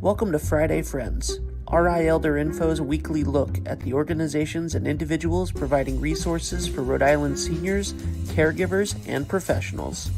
Welcome to Friday Friends, RI Elder Info's weekly look at the organizations and individuals providing resources for Rhode Island seniors, caregivers, and professionals.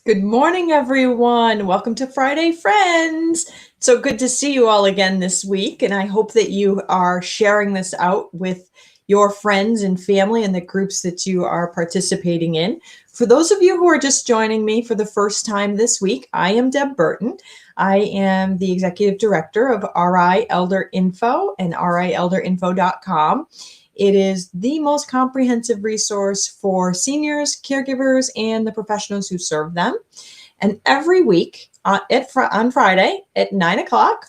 Good morning, everyone. Welcome to Friday Friends. So good to see you all again this week, and I hope that you are sharing this out with your friends and family and the groups that you are participating in. For those of you who are just joining me for the first time this week, I am Deb Burton. I am the Executive Director of RI Elder Info and RIElderInfo.com. It is the most comprehensive resource for seniors, caregivers, and the professionals who serve them. And every week on Friday at 9 o'clock,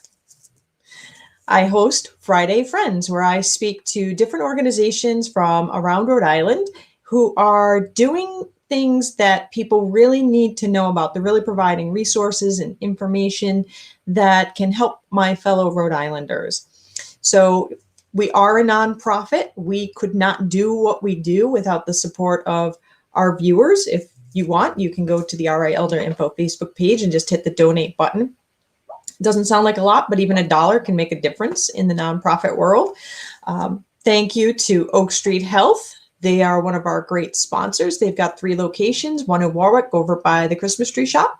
I host Friday Friends, where I speak to different organizations from around Rhode Island who are doing things that people really need to know about. They're really providing resources and information that can help my fellow Rhode Islanders. So we are a nonprofit. We could not do what we do without the support of our viewers. If you want, you can go to the RI Elder Info Facebook page and just hit the donate button. It doesn't sound like a lot, but even $1 can make a difference in the nonprofit world. Thank you to Oak Street Health. They are one of our great sponsors. They've got 3 locations, one in Warwick over by the Christmas tree shop,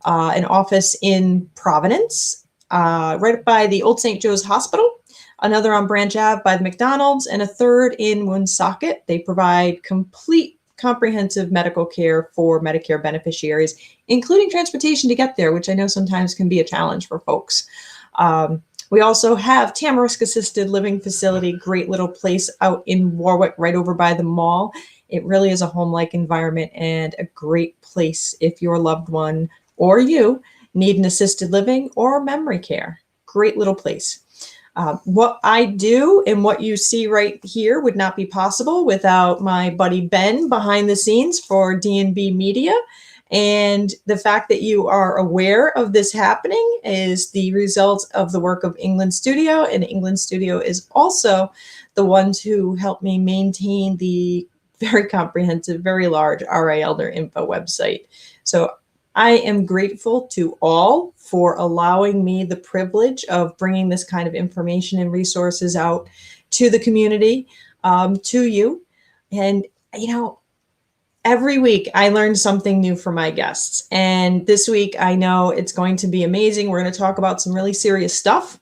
an office in Providence, right by the Old St. Joe's Hospital, another on Branch Ave by the McDonald's, and a third in Woonsocket. They provide complete comprehensive medical care for Medicare beneficiaries, including transportation to get there, which I know sometimes can be a challenge for folks. We also have Tamarisk Assisted Living Facility, great little place out in Warwick, right over by the mall. It really is a home-like environment and a great place if your loved one or you need an assisted living or memory care. Great little place. What I do and what you see right here would not be possible without my buddy Ben behind the scenes for D&B Media. And the fact that you are aware of this happening is the result of the work of England Studio. And England Studio is also the ones who help me maintain the very comprehensive, very large RI Elder Info website. So I am grateful to all for allowing me the privilege of bringing this kind of information and resources out to the community, to you. And, every week I learn something new from my guests. And this week, I know it's going to be amazing. We're going to talk about some really serious stuff.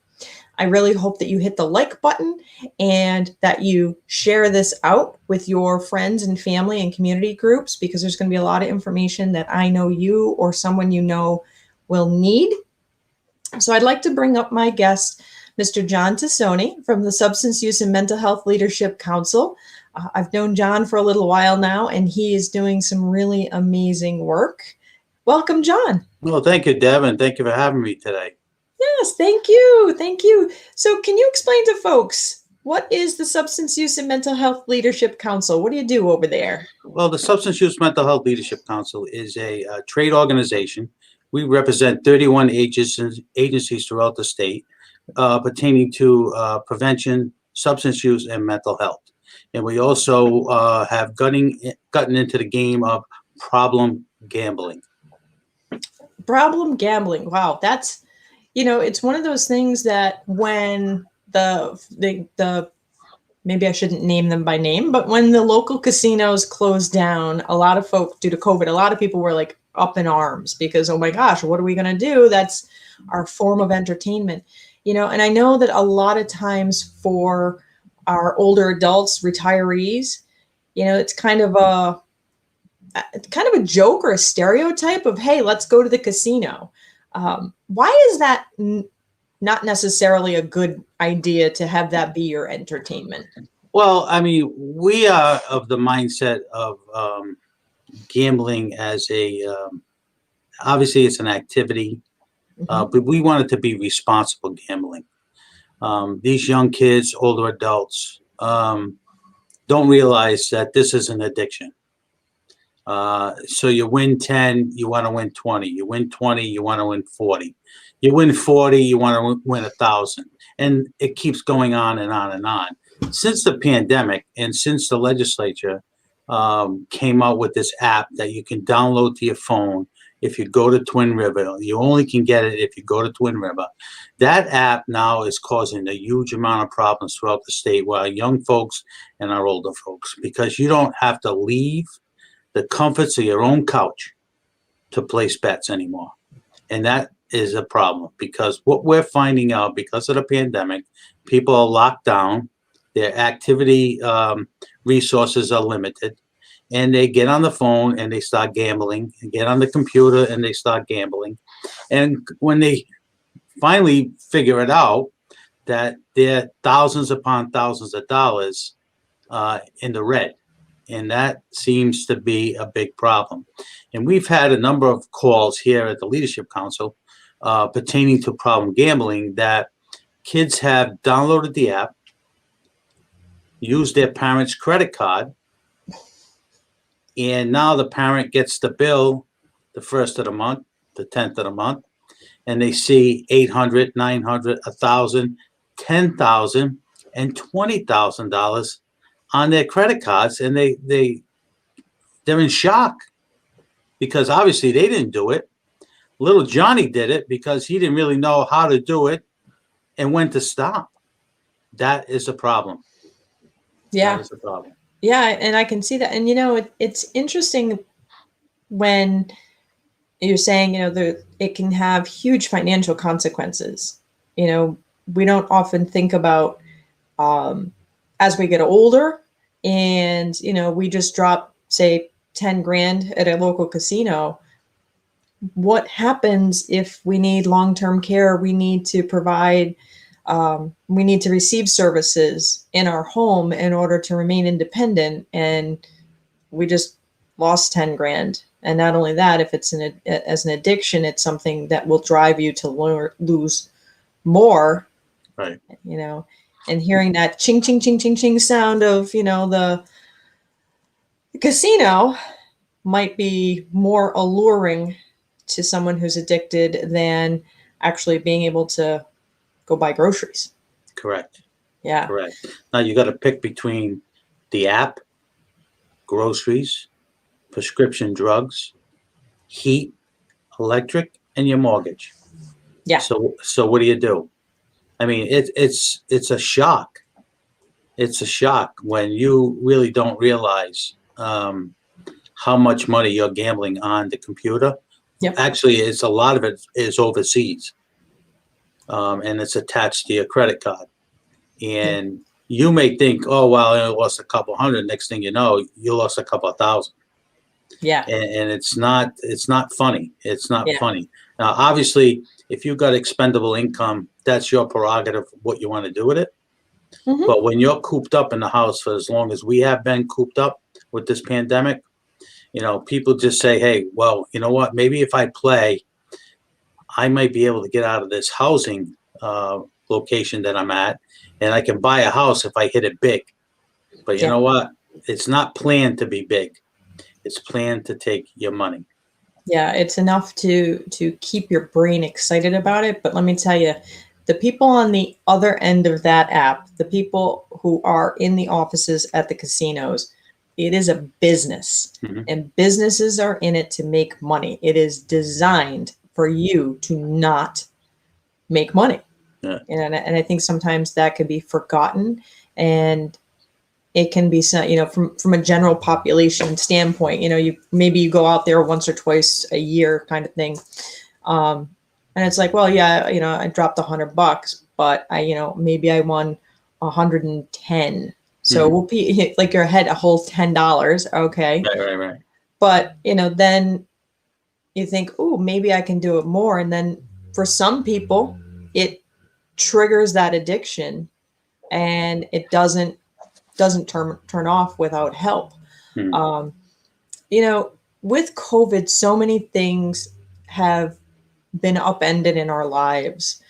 I really hope that you hit the like button and that you share this out with your friends and family and community groups, because there's going to be a lot of information that I know you or someone you know will need. So I'd like to bring up my guest, Mr. John Tassoni from the Substance Use and Mental Health Leadership Council. I've known John for a little while now, and he is doing some really amazing work. Welcome, John. Well, thank you, Deb, and thank you for having me today. Yes, thank you. Thank you. So can you explain to folks, what is the Substance Use and Mental Health Leadership Council? What do you do over there? Well, the Substance Use Mental Health Leadership Council is a trade organization. We represent 31 agencies throughout the state pertaining to prevention, substance use, and mental health. And we also have gotten into the game of problem gambling. Problem gambling. Wow, that's, it's one of those things that when the maybe I shouldn't name them by name, but when the local casinos closed down, a lot of folk, due to COVID, a lot of people were like up in arms because, oh my gosh, what are we going to do? That's our form of entertainment, and I know that a lot of times for our older adults, retirees, it's kind of a joke or a stereotype of, hey, let's go to the casino. Why is that not necessarily a good idea to have that be your entertainment? Well, I mean, we are of the mindset of gambling as obviously it's an activity, but we want it to be responsible gambling. These young kids, older adults, don't realize that this is an addiction. So you win 10, you want to win 20. You win 20, you want to win 40. You win 40, you want to win 1,000. And it keeps going on and on and on. Since the pandemic and since the legislature came out with this app that you can download to your phone if you go to Twin River, you only can get it if you go to Twin River. That app now is causing a huge amount of problems throughout the state with our young folks and our older folks, because you don't have to leave the comforts of your own couch to place bets anymore. And that is a problem, because what we're finding out, because of the pandemic, people are locked down, their activity resources are limited, and they get on the phone and they start gambling, and get on the computer and they start gambling. And when they finally figure it out, that they're thousands upon thousands of dollars in the red. And that seems to be a big problem. And we've had a number of calls here at the Leadership Council pertaining to problem gambling, that kids have downloaded the app, used their parents' credit card, and now the parent gets the bill the 1st of the month, the 10th of the month, and they see $800, $900, $1,000, $10,000, and $20,000 on their credit cards, and they're in shock, because obviously they didn't do it. Little Johnny did it because he didn't really know how to do it and when to stop. That is a problem. Yeah. That is a problem. Yeah, and I can see that. And, you know, it's interesting when you're saying, you know, it can have huge financial consequences. You know, we don't often think about as we get older and, you know, we just drop, say, 10 grand at a local casino. What happens if we need long-term care? We need to provide we need to receive services in our home in order to remain independent, and we just lost 10 grand. And not only that, if it's as an addiction, it's something that will drive you to lose more. Right. You know, and hearing that ching, ching, ching, ching, ching sound of, you know, the casino might be more alluring to someone who's addicted than actually being able to go buy groceries. Correct. Yeah. Correct. Now you got to pick between the app, groceries, prescription drugs, heat, electric, and your mortgage. Yeah. So what do? I mean, it's a shock. It's a shock when you really don't realize how much money you're gambling on the computer. Yep. Actually, it's a lot of it is overseas. And it's attached to your credit card. And you may think, oh, well, I lost a couple hundred. Next thing you know, you lost a couple of thousand. Yeah. And it's not funny. It's not funny. Now, obviously, if you've got expendable income, that's your prerogative, what you want to do with it. Mm-hmm. But when you're cooped up in the house for as long as we have been cooped up with this pandemic, you know, people just say, hey, well, you know what, maybe if I play, I might be able to get out of this housing location that I'm at, and I can buy a house if I hit it big. But you know what? It's not planned to be big. It's planned to take your money. Yeah, it's enough to keep your brain excited about it. But let me tell you, the people on the other end of that app, the people who are in the offices at the casinos, it is a business. Mm-hmm. And businesses are in it to make money. It is designed for you to not make money. Yeah. And I think sometimes that could be forgotten, and it can be, you know, from a general population standpoint, you know, you go out there once or twice a year kind of thing. And it's like, well, yeah, you know, I dropped $100, but maybe I won 110. So we'll be like you're ahead a whole $10. Okay. Right. But, you know, then you think, oh, maybe I can do it more. And then for some people, it triggers that addiction, and it doesn't turn off without help. You know, with COVID, so many things have been upended in our lives.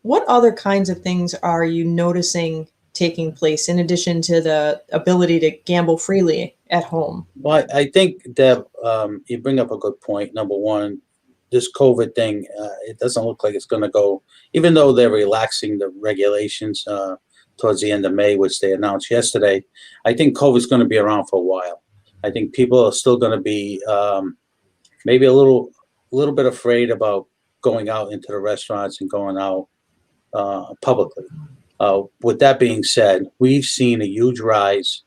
What other kinds of things are you noticing taking place in addition to the ability to gamble freely at home? Well, I think that you bring up a good point. Number one, this COVID thing, it doesn't look like it's going to go, even though they're relaxing the regulations towards the end of May, which they announced yesterday. I think COVID's going to be around for a while. I think people are still going to be maybe a little bit afraid about going out into the restaurants and going out publicly. With that being said, we've seen a huge rise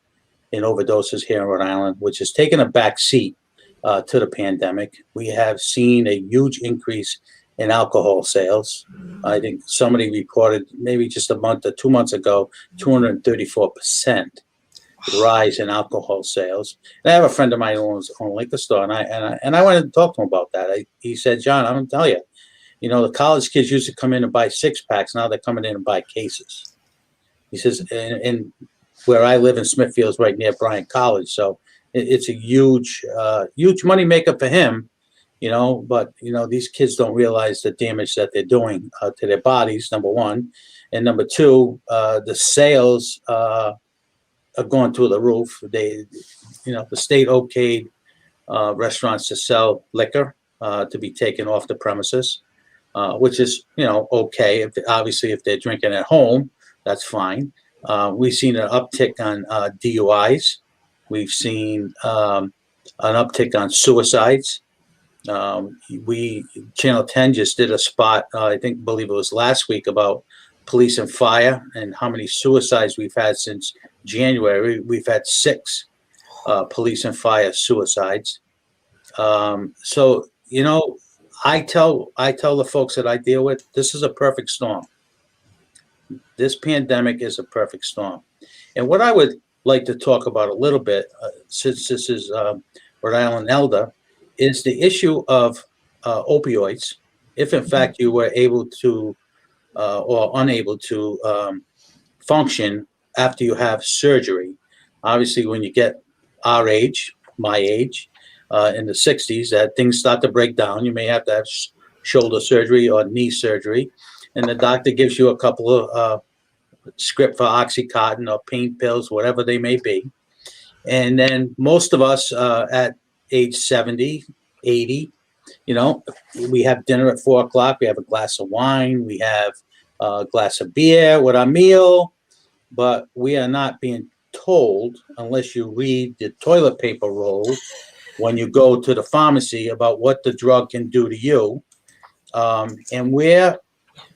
in overdoses here in Rhode Island, which has taken a back seat to the pandemic. We have seen a huge increase in alcohol sales. I think somebody reported maybe just a month or 2 months ago, 234% rise in alcohol sales. And I have a friend of mine who owns a liquor store, and I wanted to talk to him about that. He said, John, I'm going to tell you, the college kids used to come in and buy 6-packs. Now they're coming in and buy cases. He says, and where I live in Smithfield is right near Bryant College. So it's a huge money maker for him, but, these kids don't realize the damage that they're doing to their bodies, number one. And number two, the sales are going through the roof. The state okayed restaurants to sell liquor to be taken off the premises, which is, okay. If they're drinking at home, that's fine. We've seen an uptick on DUIs. We've seen an uptick on suicides. Channel 10 just did a spot, believe it was last week, about police and fire and how many suicides we've had since January. We've had 6 police and fire suicides. So, I tell the folks that I deal with, this is a perfect storm. This pandemic is a perfect storm. And what I would like to talk about a little bit, since this is Rhode Island Elder, is the issue of opioids. If in fact you were able to or unable to function after you have surgery. Obviously, when you get our age, my age, in the 60s, that things start to break down. You may have to have shoulder surgery or knee surgery, and the doctor gives you a couple of script for Oxycontin or pain pills, whatever they may be. And then most of us at age 70, 80, we have dinner at 4 o'clock. We have a glass of wine. We have a glass of beer with our meal, but we are not being told, unless you read the toilet paper roll when you go to the pharmacy, about what the drug can do to you. And we're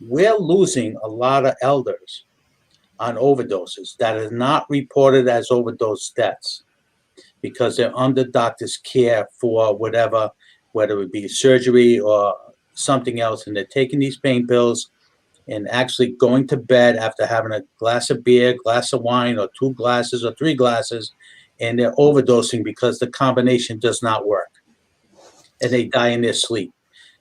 losing a lot of elders on overdoses that are not reported as overdose deaths because they're under doctor's care for whatever, whether it be surgery or something else, and they're taking these pain pills and actually going to bed after having a glass of beer, glass of wine, or 2 glasses or 3 glasses, and they're overdosing because the combination does not work, and they die in their sleep.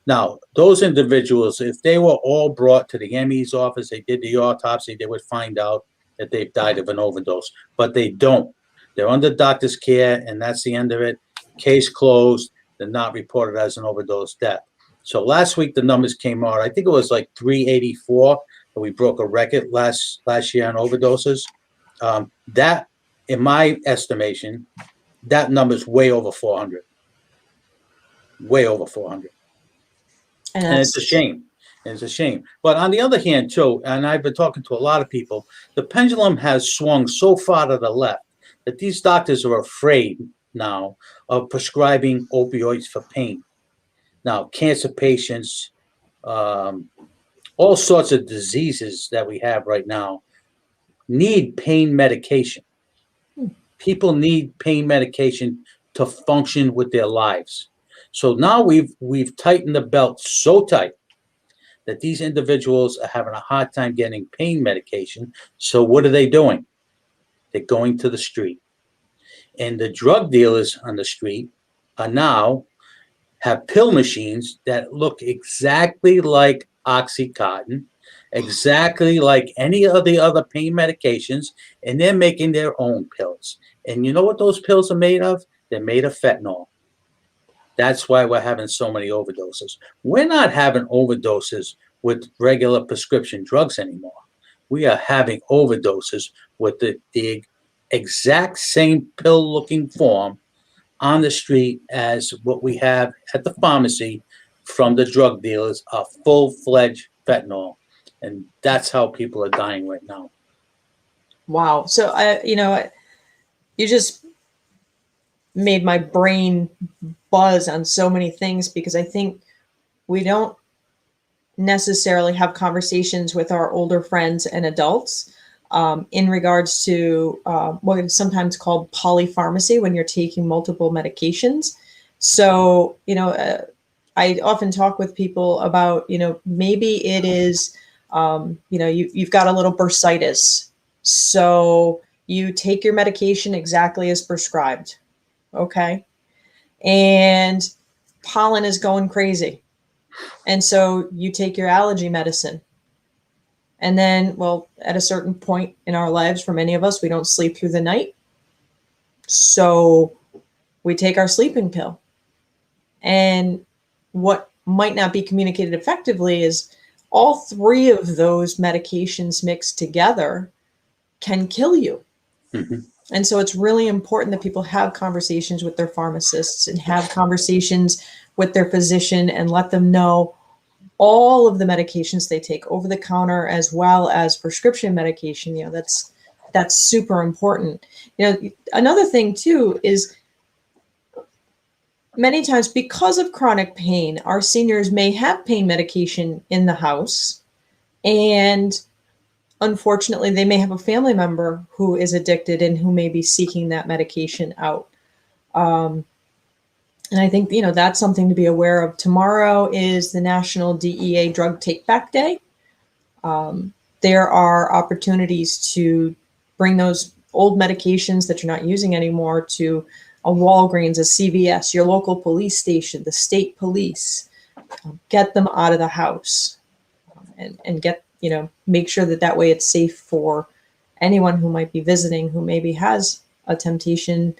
Now, those individuals, if they were all brought to the ME's office, they did the autopsy, they would find out that they've died of an overdose, but they don't. They're under doctor's care, and that's the end of it. Case closed. They're not reported as an overdose death. So last week, the numbers came out. I think it was like 384. We broke a record last year on overdoses. That, in my estimation, that number is way over 400. Way over 400. And it's a shame. It's a shame. But on the other hand, too, and I've been talking to a lot of people, the pendulum has swung so far to the left that these doctors are afraid now of prescribing opioids for pain. Now, cancer patients, all sorts of diseases that we have right now need pain medication. People need pain medication to function with their lives. So now we've tightened the belt so tight that these individuals are having a hard time getting pain medication. So what are they doing? They're going to the street. And the drug dealers on the street are now have pill machines that look exactly like Oxycontin, exactly like any of the other pain medications, and they're making their own pills. And you know what those pills are made of? They're made of fentanyl. That's why we're having so many overdoses. We're not having overdoses with regular prescription drugs anymore. we are having overdoses with the exact same pill-looking form on the street as what we have at the pharmacy from the drug dealers, are full-fledged fentanyl. And that's how people are dying right now. Wow. So you just made my brain buzz on so many things, because I think we don't necessarily have conversations with our older friends and adults in regards to what is sometimes called polypharmacy, when you're taking multiple medications. So, I often talk with people about, maybe it is, you've got a little bursitis. So you take your medication exactly as prescribed. Okay. And pollen is going crazy. And so you take your allergy medicine. And then, well, at a certain point in our lives, for many of us, we don't sleep through the night. So we take our sleeping pill. And what might not be communicated effectively is all three of those medications mixed together can kill you. Mm-hmm. And so it's really important that people have conversations with their pharmacists and have conversations with their physician and let them know all of the medications they take over the counter as well as prescription medication. That's super important. Another thing too is many times, because of chronic pain, our seniors may have pain medication in the house, and unfortunately they may have a family member who is addicted and who may be seeking that medication out. And I think, that's something to be aware of. Tomorrow is the National DEA Drug Take Back Day. There are opportunities to bring those old medications that you're not using anymore to a Walgreens, a CVS, your local police station, the state police. Get them out of the house and get, make sure that way it's safe for anyone who might be visiting, who maybe has a temptation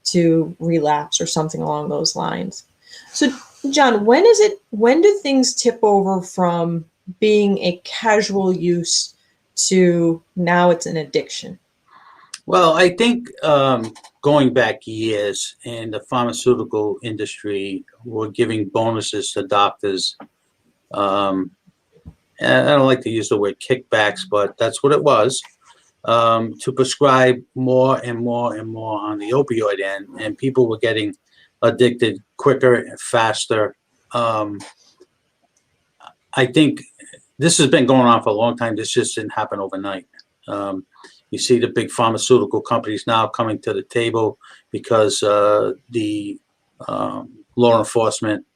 to relapse or something along those lines. So, John, when do things tip over from being a casual use to now it's an addiction? Well, I think going back years in the pharmaceutical industry, we're giving bonuses to doctors. And I don't like to use the word kickbacks, but that's what it was. To prescribe more and more and more on the opioid end, and people were getting addicted quicker and faster. I think this has been going on for a long time. This just didn't happen overnight. You see the big pharmaceutical companies now coming to the table because the law enforcement,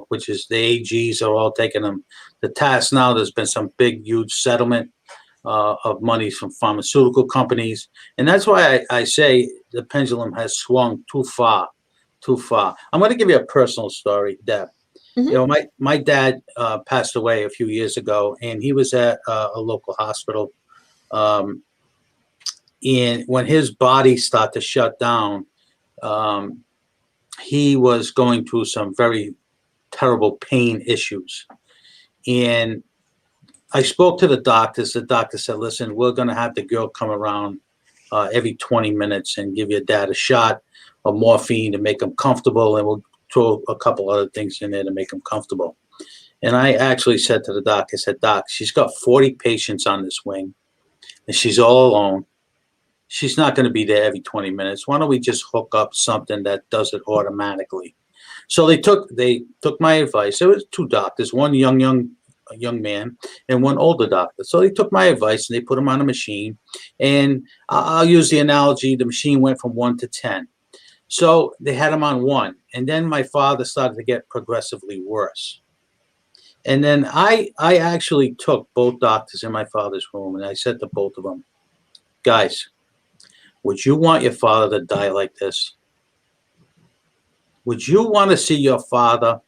which is the AGs, are all taking them to task now. There's been some big, huge settlement of monies from pharmaceutical companies. And that's why I say the pendulum has swung too far. I'm going to give you a personal story, Deb. Mm-hmm. My dad passed away a few years ago, and he was at a local hospital. And when his body started to shut down, he was going through some very terrible pain issues. And I spoke to the doctors. The doctor said, listen, we're going to have the girl come around every 20 minutes and give your dad a shot of morphine to make him comfortable, and we'll throw a couple other things in there to make him comfortable. And I actually said to the doc, I said, Doc, she's got 40 patients on this wing, and she's all alone. She's not going to be there every 20 minutes. Why don't we just hook up something that does it automatically? So they took my advice. There was two doctors, one young man and one older doctor. So they took my advice and they put him on a machine. And I'll use the analogy, the machine went from 1 to 10. So they had him on 1. And then my father started to get progressively worse. And then I actually took both doctors in my father's room and I said to both of them, guys, would you want your father to die like this? Would you want to see your father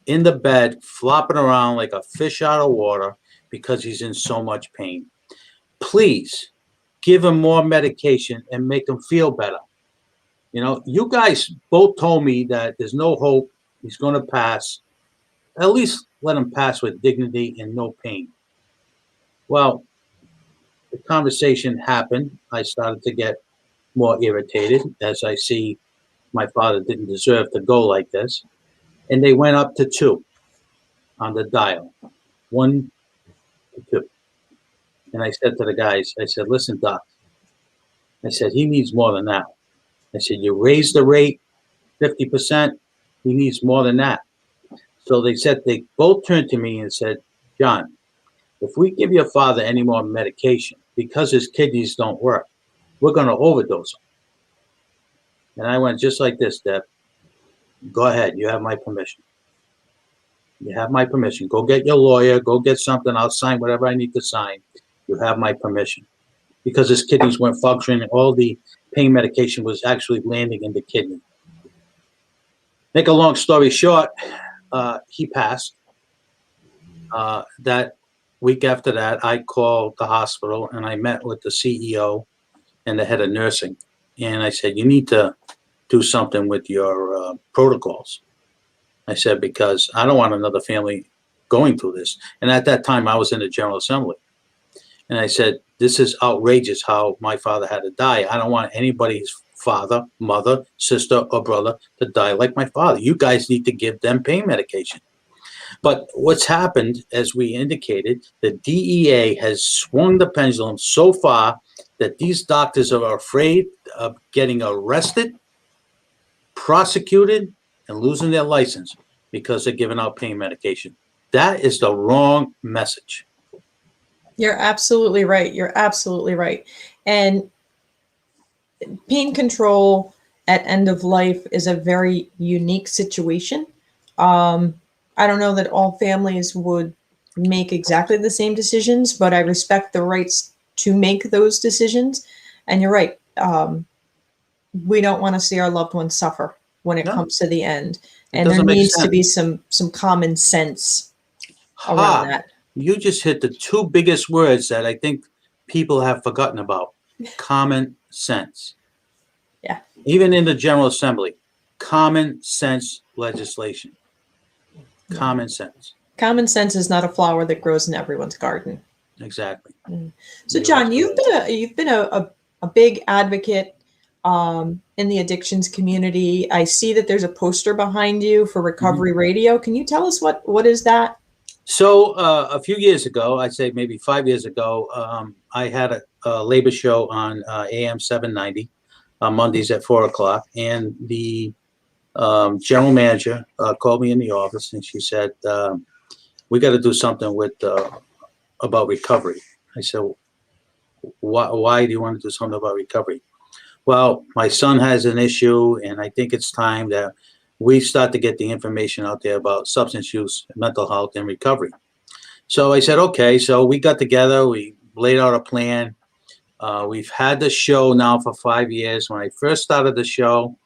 in the bed flopping around like a fish out of water because he's in so much pain? Please give him more medication and make him feel better. You guys both told me that there's no hope. He's going to pass. At least let him pass with dignity and no pain. Well, the conversation happened. I started to get more irritated as I see my father didn't deserve to go like this. And they went up to 2 on the dial, 1 to 2. And I said to the guys, I said, listen, Doc, I said, he needs more than that. I said, you raised the rate 50%, he needs more than that. So they both turned to me and said, John, if we give your father any more medication because his kidneys don't work, we're going to overdose him. And I went just like this, Deb. Go ahead. You have my permission. You have my permission. Go get your lawyer. Go get something. I'll sign whatever I need to sign. You have my permission. Because his kidneys weren't functioning, all the pain medication was actually landing in the kidney. Make a long story short, he passed. That week after that, I called the hospital and I met with the CEO and the head of nursing. And I said, you need to do something with your protocols. I said, because I don't want another family going through this. And at that time, I was in the General Assembly. And I said, this is outrageous how my father had to die. I don't want anybody's father, mother, sister, or brother to die like my father. You guys need to give them pain medication. But what's happened, as we indicated, the DEA has swung the pendulum so far that these doctors are afraid of getting arrested, prosecuted, and losing their license because they're giving out pain medication. That is the wrong message. You're absolutely right. You're absolutely right. And pain control at end of life is a very unique situation. I don't know that all families would make exactly the same decisions, but I respect the rights to make those decisions. And you're right. We don't want to see our loved ones suffer when it comes to the end. And there needs to be some common sense around that. You just hit the 2 biggest words that I think people have forgotten about. Common sense. Yeah. Even in the General Assembly, common sense legislation. Common sense. Common sense is not a flower that grows in everyone's garden. Exactly. So, John, you've been a big advocate in the addictions community. I see that there's a poster behind you for Recovery Radio. Can you tell us what is that? So a few years ago, I'd say maybe 5 years ago, I had a labor show on AM 790 on Mondays at 4 o'clock, and the general manager called me in the office and she said, we got to do something with about recovery. I said, why do you want to do something about recovery? Well, my son has an issue and I think it's time that we start to get the information out there about substance use, mental health, and recovery. So I said, okay. So we got together, we laid out a plan. We've had the show now for 5 years. When I first started the show,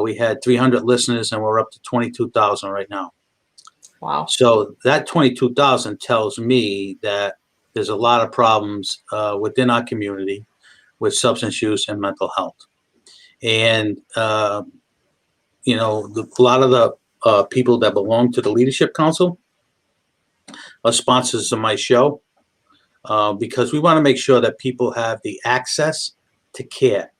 we had 300 listeners and we're up to 22,000 right now. Wow. So that 22,000 tells me that there's a lot of problems within our community with substance use and mental health. And, you know, a lot of the people that belong to the Leadership Council are sponsors of my show because we want to make sure that people have the access to care.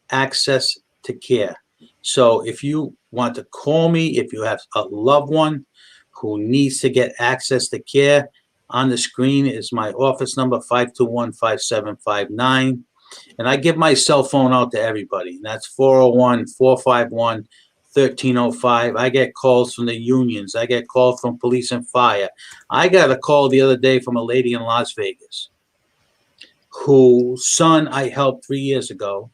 Access to care. So if you want to call me, if you have a loved one who needs to get access to care, on the screen is my office number, 521-5759. And I give my cell phone out to everybody. And that's 401-451-1305. I get calls from the unions. I get calls from police and fire. I got a call the other day from a lady in Las Vegas whose son I helped 3 years ago.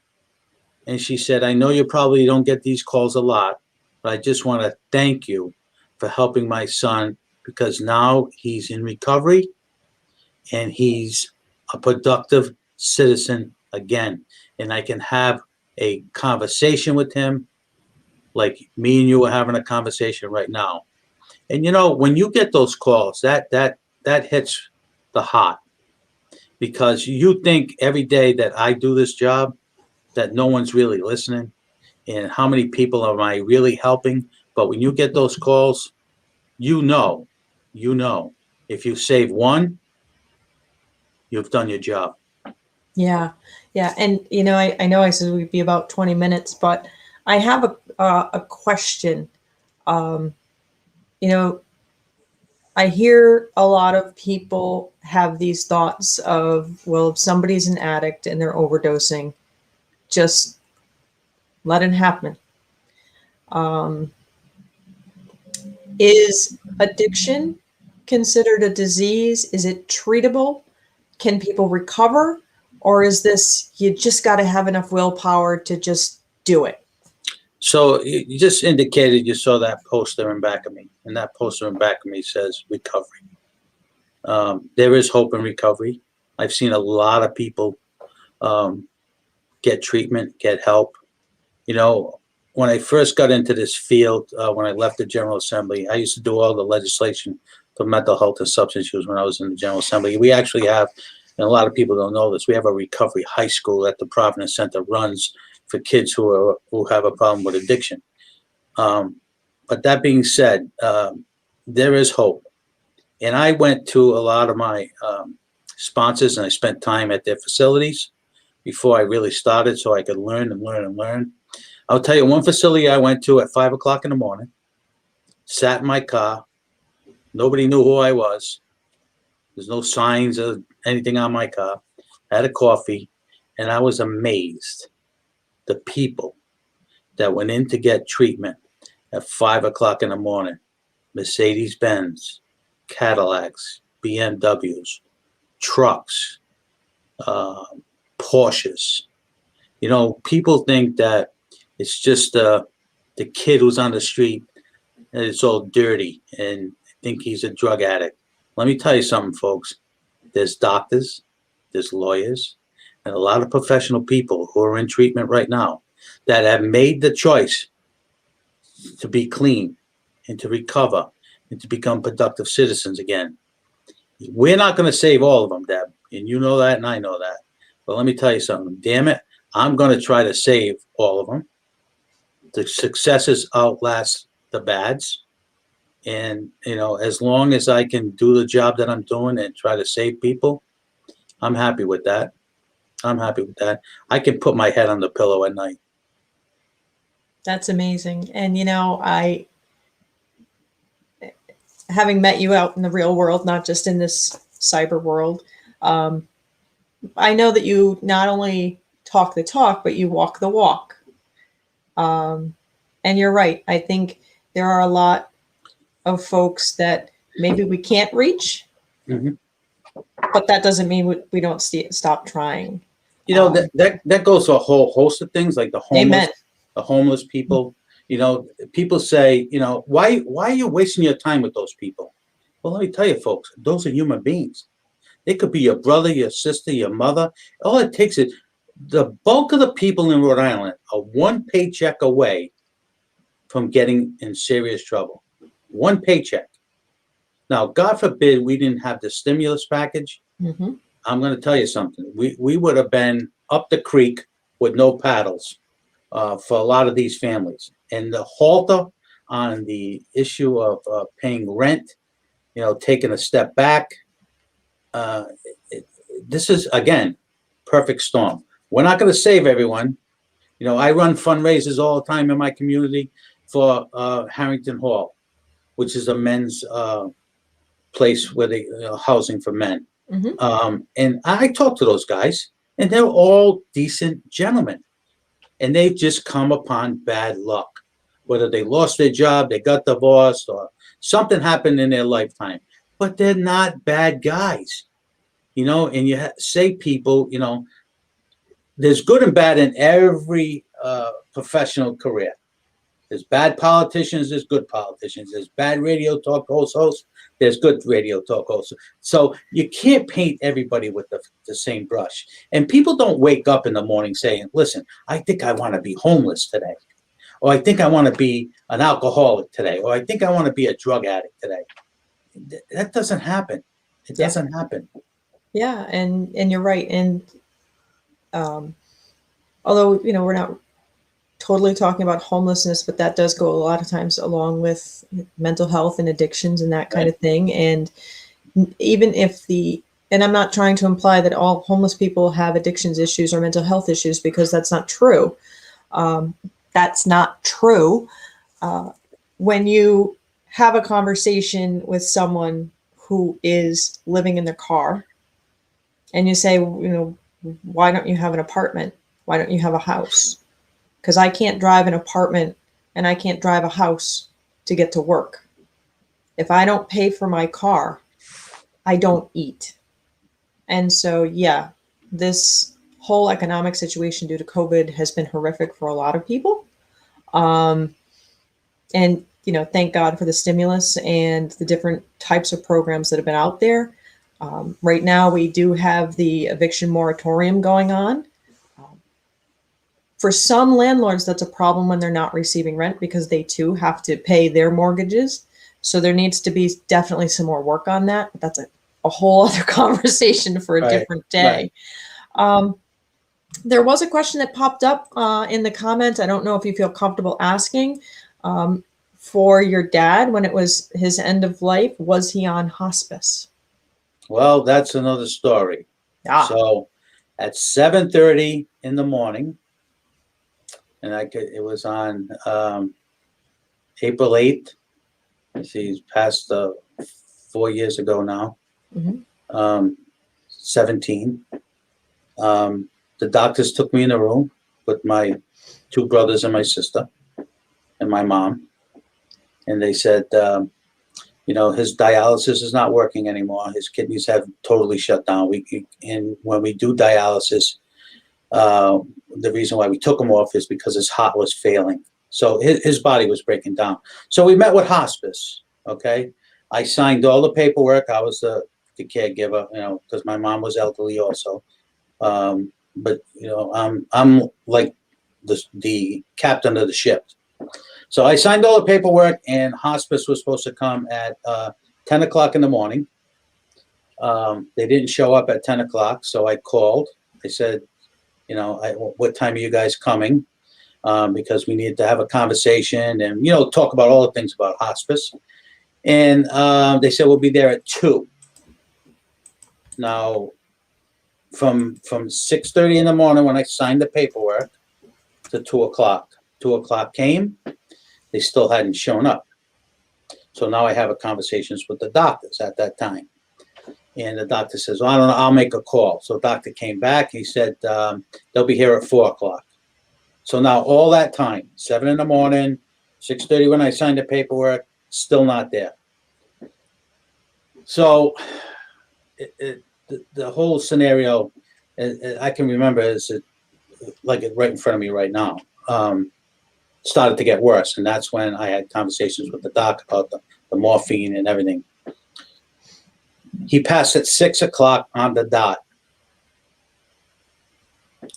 And she said, I know you probably don't get these calls a lot, but I just want to thank you for helping my son because now he's in recovery and he's a productive citizen again. And I can have a conversation with him like me and you are having a conversation right now. And, you know, when you get those calls, that hits the heart because you think every day that I do this job that no one's really listening and how many people am I really helping? But when you get those calls, you know, if you save one, you've done your job. Yeah. Yeah. And, I know I said we'd be about 20 minutes, but I have a question. Um, I hear a lot of people have these thoughts of, well, if somebody's an addict and they're overdosing, just let it happen. Is addiction considered a disease? Is it treatable? Can people recover? Or is this, you just got to have enough willpower to just do it? So you just indicated you saw that poster in back of me, and that poster in back of me says recovery. There is hope in recovery. I've seen a lot of people get treatment, get help. When I first got into this field, when I left the General Assembly, I used to do all the legislation for mental health and substance use when I was in the General Assembly. We actually have, and a lot of people don't know this, we have a recovery high school that the Providence Center runs for kids who have a problem with addiction. But that being said, there is hope. And I went to a lot of my sponsors, and I spent time at their facilities before I really started so I could learn and learn and learn. I'll tell you one facility I went to at 5 o'clock in the morning, sat in my car. Nobody knew who I was. There's no signs of anything on my car. I had a coffee, and I was amazed. The people that went in to get treatment at 5 o'clock in the morning, Mercedes-Benz, Cadillacs, BMWs, trucks, Porsches. People think that it's just the kid who's on the street and it's all dirty and think he's a drug addict. Let me tell you something, folks. There's doctors, there's lawyers, and a lot of professional people who are in treatment right now that have made the choice to be clean and to recover and to become productive citizens again. We're not going to save all of them, Deb, and you know that and I know that. But let me tell you something. Damn it, I'm going to try to save all of them. The successes outlast the bads. And, as long as I can do the job that I'm doing and try to save people, I'm happy with that. I can put my head on the pillow at night. That's amazing. And, having met you out in the real world, not just in this cyber world, I know that you not only talk the talk, but you walk the walk. And you're right. I think there are a lot of folks that maybe we can't reach, but that doesn't mean we don't stop trying. That goes to a whole host of things, like the homeless people. People say, why are you wasting your time with those people? Well, let me tell you, folks, those are human beings. They could be your brother, your sister, your mother. All it takes is the bulk of the people in Rhode Island are one paycheck away from getting in serious trouble. One paycheck. Now, God forbid we didn't have the stimulus package. I'm going to tell you something. We would have been up the creek with no paddles for a lot of these families. And the halter on the issue of paying rent, taking a step back, this is, again, perfect storm. We're not going to save everyone. I run fundraisers all the time in my community for Harrington Hall, which is a men's place where they housing for men. And I talk to those guys, and they're all decent gentlemen. And they've just come upon bad luck, whether they lost their job, they got divorced, or something happened in their lifetime. But they're not bad guys, and you say people, there's good and bad in every professional career. There's bad politicians, there's good politicians. There's bad radio talk hosts, there's good radio talk hosts. So you can't paint everybody with the same brush. And people don't wake up in the morning saying, listen, I think I want to be homeless today. Or I think I want to be an alcoholic today. Or I think I want to be a drug addict today. That doesn't happen. It doesn't happen. Yeah, and you're right. And although, we're not totally talking about homelessness, but that does go a lot of times along with mental health and addictions and that kind of thing. And even if the and I'm not trying to imply that all homeless people have addictions issues or mental health issues, because that's not true. That's not true. When you have a conversation with someone who is living in their car and you say, you know, why don't you have an apartment? Why don't you have a house? Because I can't drive an apartment and I can't drive a house to get to work. If I don't pay for my car, I don't eat. And so, yeah, this whole economic situation due to COVID has been horrific for a lot of people. And, you know, thank God for the stimulus and the different types of programs that have been out there. Right now, we do have the eviction moratorium going on. For some landlords, that's a problem when they're not receiving rent, because they too have to pay their mortgages. So there needs to be definitely some more work on that. But that's a whole other conversation for a different day. Right. There was a question that popped up in the comments. I don't know if you feel comfortable asking. For your dad, when it was his end of life, was he on hospice? Well, that's another story. So at 7:30 in the morning, and it was on April 8th. He's passed 4 years ago now. 17. The doctors took me in a room with my two brothers and my sister and my mom. And they said, you know, his dialysis is not working anymore. His kidneys have totally shut down. And when we do dialysis, the reason why we took him off is because his heart was failing. So his body was breaking down. So we met with hospice, okay? I signed all the paperwork. I was the caregiver, you know, because my mom was elderly also. But, you know, I'm like the captain of the ship. So I signed all the paperwork, and hospice was supposed to come at 10 o'clock in the morning. They didn't show up at 10 o'clock, so I called. I said, you know, what time are you guys coming? Because we needed to have a conversation and, you know, talk about all the things about hospice. And they said, we'll be there at 2. Now, from 6:30 in the morning when I signed the paperwork to 2 o'clock. 2 o'clock came. They still hadn't shown up. So now I have a conversations with the doctors at that time. And the doctor says, well, I don't know, I'll make a call. So the doctor came back. He said, they'll be here at 4 o'clock. So now all that time, 7 in the morning, 6:30 when I signed the paperwork, still not there. So the whole scenario, I can remember, is like it right in front of me right now. Started to get worse, and that's when I had conversations with the doc about the morphine and everything. He passed at 6 o'clock on the dot.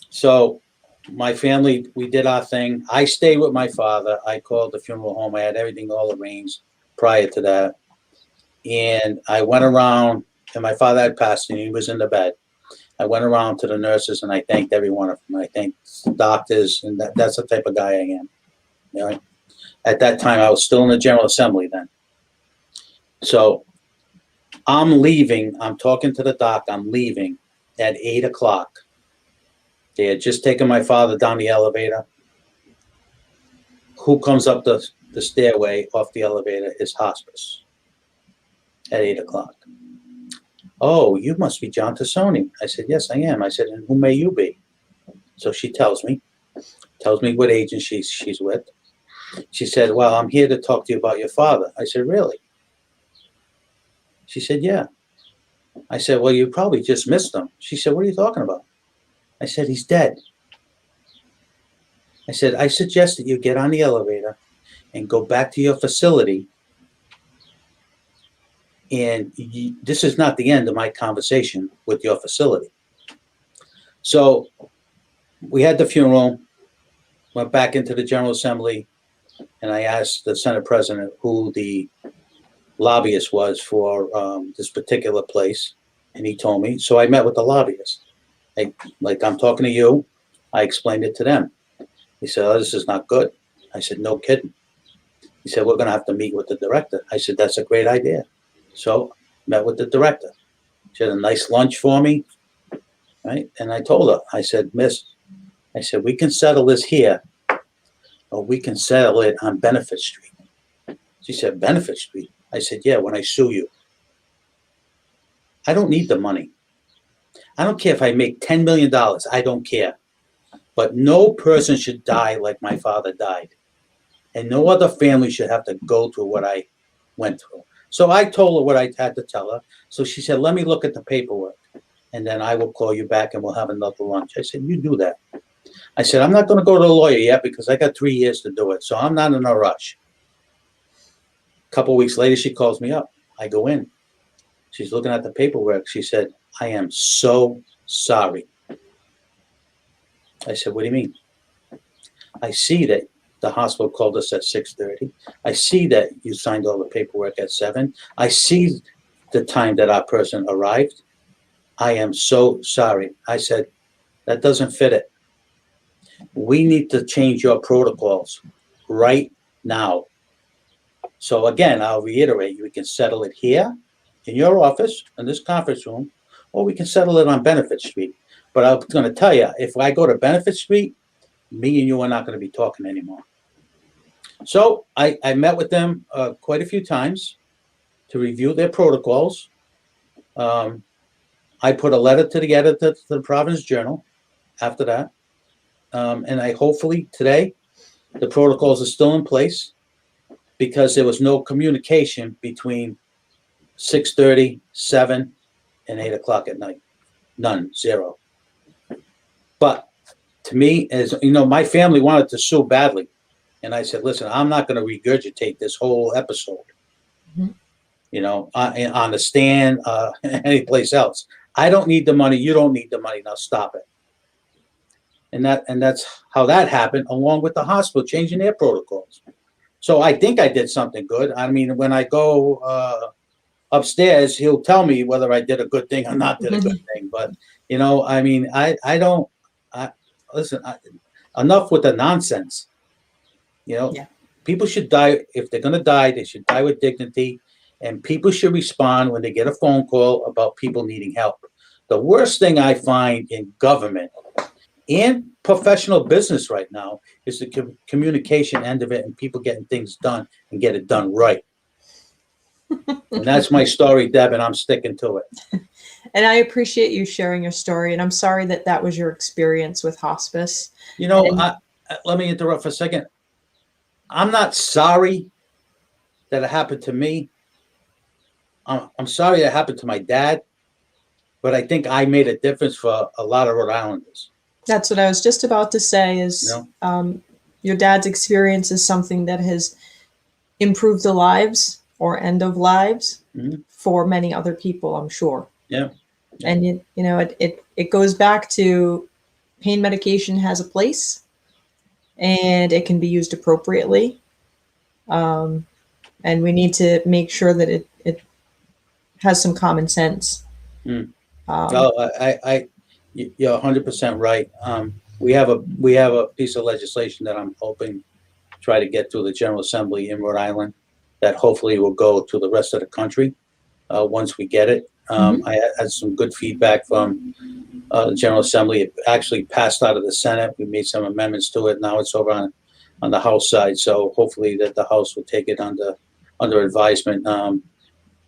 So my family, we did our thing. I stayed with my father. I called the funeral home. I had everything all arranged prior to that. And I went around, and my father had passed, and he was in the bed. I went around to the nurses, and I thanked every one of them. I thanked the doctors, and that's the type of guy I am. You know, at that time, I was still in the General Assembly then. So I'm leaving. I'm talking to the doc. I'm leaving at 8 o'clock. They had just taken my father down the elevator. Who comes up the stairway off the elevator is hospice at 8 o'clock. Oh, you must be John Tassoni. I said, yes, I am. I said, and who may you be? So she tells me what agency she's with. She said, well, I'm here to talk to you about your father. I said, really? She said, yeah. I said, well, you probably just missed him. She said, what are you talking about? I said, he's dead. I said, I suggest that you get on the elevator and go back to your facility. And this is not the end of my conversation with your facility. So we had the funeral, went back into the General Assembly, and I asked the Senate President who the lobbyist was for this particular place, and he told me. So I met with the lobbyist. Like I'm talking to you, I explained it to them. He said, oh, this is not good. I said, no kidding. He said, we're going to have to meet with the director. I said, that's a great idea. So met with the director. She had a nice lunch for me, right? And I told her, I said, Miss, I said, we can settle this here, or we can settle it on Benefit Street. She said, Benefit Street? I said, yeah, when I sue you. I don't need the money. I don't care if I make $10 million. I don't care. But no person should die like my father died. And no other family should have to go through what I went through. So I told her what I had to tell her. So she said, let me look at the paperwork. And then I will call you back and we'll have another lunch. I said, you do that. I said, I'm not going to go to the lawyer yet because I got 3 years to do it. So I'm not in a rush. A couple of weeks later, she calls me up. I go in. She's looking at the paperwork. She said, I am so sorry. I said, what do you mean? I see that the hospital called us at 6:30. I see that you signed all the paperwork at 7. I see the time that our person arrived. I am so sorry. I said, that doesn't fit it. We need to change your protocols right now. So again, I'll reiterate, we can settle it here in your office, in this conference room, or we can settle it on Benefit Street. But I'm going to tell you, if I go to Benefit Street, me and you are not going to be talking anymore. So I met with them quite a few times to review their protocols. I put a letter together to the Providence Journal after that. And I hopefully today, the protocols are still in place because there was no communication between 6:30, 7, and 8 o'clock at night. None, zero. But to me, as you know, my family wanted to sue badly. And I said, listen, I'm not going to regurgitate this whole episode, you know, on the stand, any place else. I don't need the money. You don't need the money. Now stop it. And that's how that happened, along with the hospital changing their protocols. So I think I did something good. I mean, when I go upstairs, he'll tell me whether I did a good thing or not did a good thing. But, you know, I mean, listen, enough with the nonsense. You know, people should die. If they're going to die, they should die with dignity. And people should respond when they get a phone call about people needing help. The worst thing I find in government and professional business right now is the communication end of it and people getting things done and get it done right. And that's my story, Deb, and I'm sticking to it. And I appreciate you sharing your story. And I'm sorry that that was your experience with hospice. You know, let me interrupt for a second. I'm not sorry that it happened to me. I'm sorry it happened to my dad, but I think I made a difference for a lot of Rhode Islanders. That's what I was just about to say is, your dad's experience is something that has improved the lives or end of lives for many other people, I'm sure. Yeah. And, you know, it goes back to pain medication has a place and it can be used appropriately. And we need to make sure that it has some common sense. You're 100% right. We have a piece of legislation that I'm hoping to try to get through the General Assembly in Rhode Island that hopefully will go to the rest of the country once we get it. I had some good feedback from the General Assembly. It actually passed out of the Senate. We made some amendments to it. Now it's over on the House side. So hopefully that the House will take it under advisement.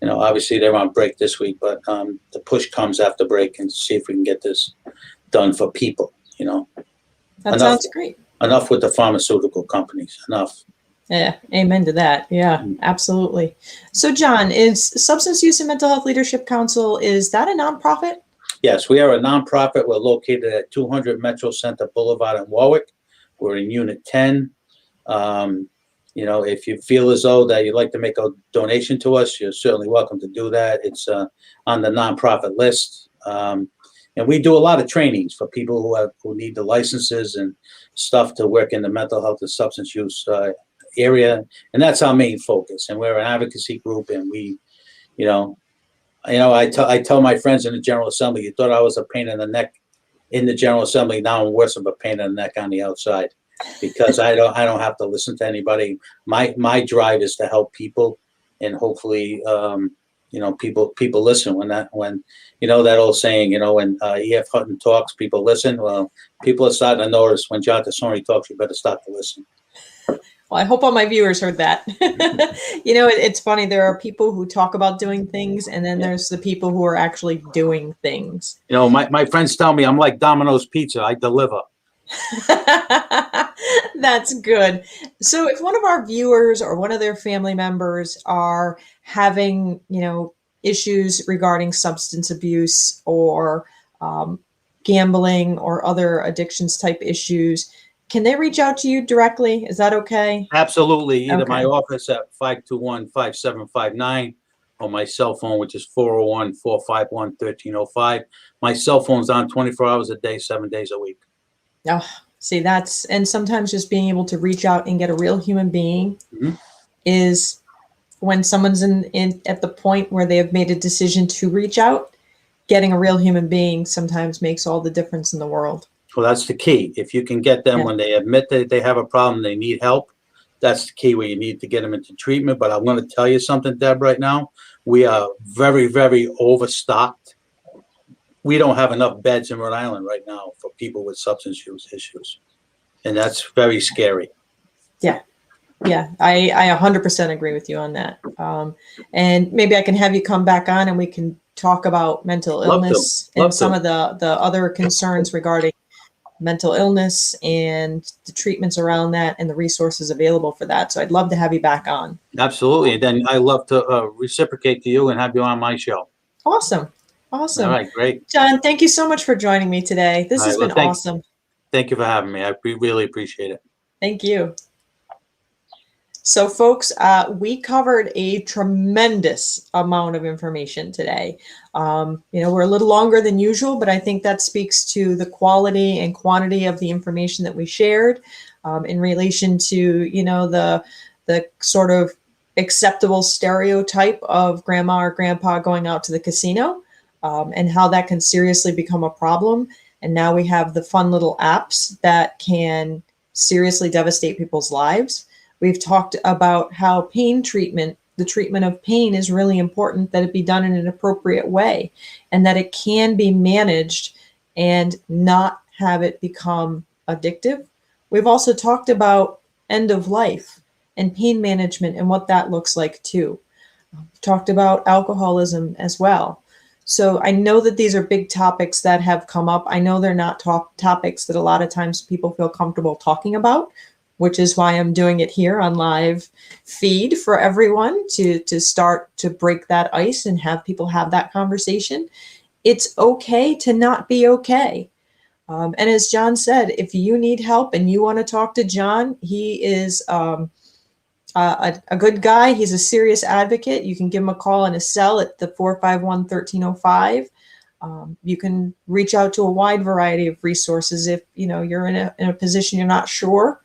You know, obviously they're on break this week, but the push comes after break and see if we can get this done for people, you know. That sounds great. Enough with the pharmaceutical companies, enough. Yeah, amen to that. Yeah, absolutely. So John, is Substance Use and Mental Health Leadership Council, is that a nonprofit? Yes, we are a nonprofit. We're located at 200 Metro Center Boulevard in Warwick. We're in Unit 10. You know, if you feel as though that you'd like to make a donation to us, you're certainly welcome to do that. It's on the nonprofit list. And we do a lot of trainings for people who need the licenses and stuff to work in the mental health and substance use area. And that's our main focus. And we're an advocacy group. And we, I tell my friends in the General Assembly, you thought I was a pain in the neck in the General Assembly. Now I'm worse of a pain in the neck on the outside. Because I don't have to listen to anybody. My drive is to help people and hopefully people listen when that old saying, when E.F. Hutton talks, people listen. Well, people are starting to notice when John Tassoni talks, you better start to listen. Well, I hope all my viewers heard that. It's funny. There are people who talk about doing things, and then there's the people who are actually doing things. My friends tell me I'm like Domino's Pizza. I deliver. That's good. So if one of our viewers or one of their family members are having, issues regarding substance abuse or gambling or other addictions type issues, can they reach out to you directly? Is that okay? Absolutely. Either my Okay. office at 521-5759 or my cell phone, which is 401-451-1305. My cell phone's on 24 hours a day, 7 days a week. Oh, see, and sometimes just being able to reach out and get a real human being is when someone's in at the point where they have made a decision to reach out, getting a real human being sometimes makes all the difference in the world. Well, that's the key. If you can get them when they admit that they have a problem, they need help, that's the key where you need to get them into treatment. But I'm going to tell you something, Deb, right now. We are very, very overstocked. We don't have enough beds in Rhode Island right now for people with substance use issues. And that's very scary. Yeah, I 100% agree with you on that. And maybe I can have you come back on and we can talk about mental illness and some of the other concerns regarding mental illness and the treatments around that and the resources available for that. So I'd love to have you back on. Absolutely. And then I love to reciprocate to you and have you on my show. Awesome. All right, great. John, thank you so much for joining me today. This has been awesome. Thank you for having me. I really appreciate it. Thank you. So folks, we covered a tremendous amount of information today. We're a little longer than usual, but I think that speaks to the quality and quantity of the information that we shared in relation to, the sort of acceptable stereotype of grandma or grandpa going out to the casino and how that can seriously become a problem. And now we have the fun little apps that can seriously devastate people's lives. We've talked about how pain treatment, the treatment of pain, is really important, that it be done in an appropriate way and that it can be managed and not have it become addictive. We've also talked about end of life and pain management and what that looks like too. We've talked about alcoholism as well. So I know that these are big topics that have come up. I know they're not topics that a lot of times people feel comfortable talking about, which is why I'm doing it here on live feed for everyone to start to break that ice and have people have that conversation. It's okay to not be okay. And as John said, if you need help and you want to talk to John, he is a good guy. He's a serious advocate. You can give him a call in his cell at the 451-1305. You can reach out to a wide variety of resources. If you're in a position you're not sure,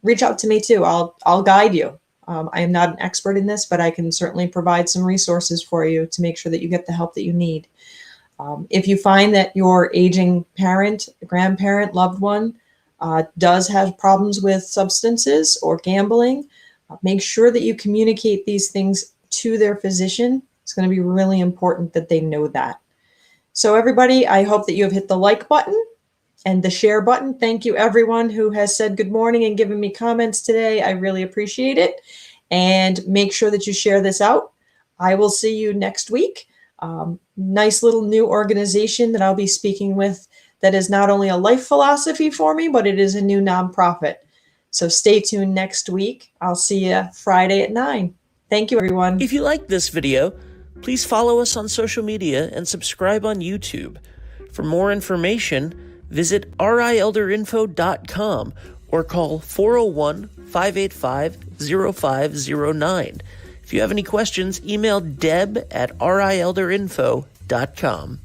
reach out to me too. I'll guide you. I am not an expert in this, but I can certainly provide some resources for you to make sure that you get the help that you need. If you find that your aging parent, grandparent, loved one does have problems with substances or gambling, make sure that you communicate these things to their physician. It's going to be really important that they know that. So everybody, I hope that you have hit the like button and the share button. Thank you everyone who has said good morning and given me comments today. I really appreciate it. And make sure that you share this out. I will see you next week. Nice little new organization that I'll be speaking with that is not only a life philosophy for me, but it is a new nonprofit. So stay tuned next week. I'll see you Friday at 9. Thank you, everyone. If you like this video, please follow us on social media and subscribe on YouTube. For more information, visit rielderinfo.com or call 401-585-0509. If you have any questions, email deb@rielderinfo.com.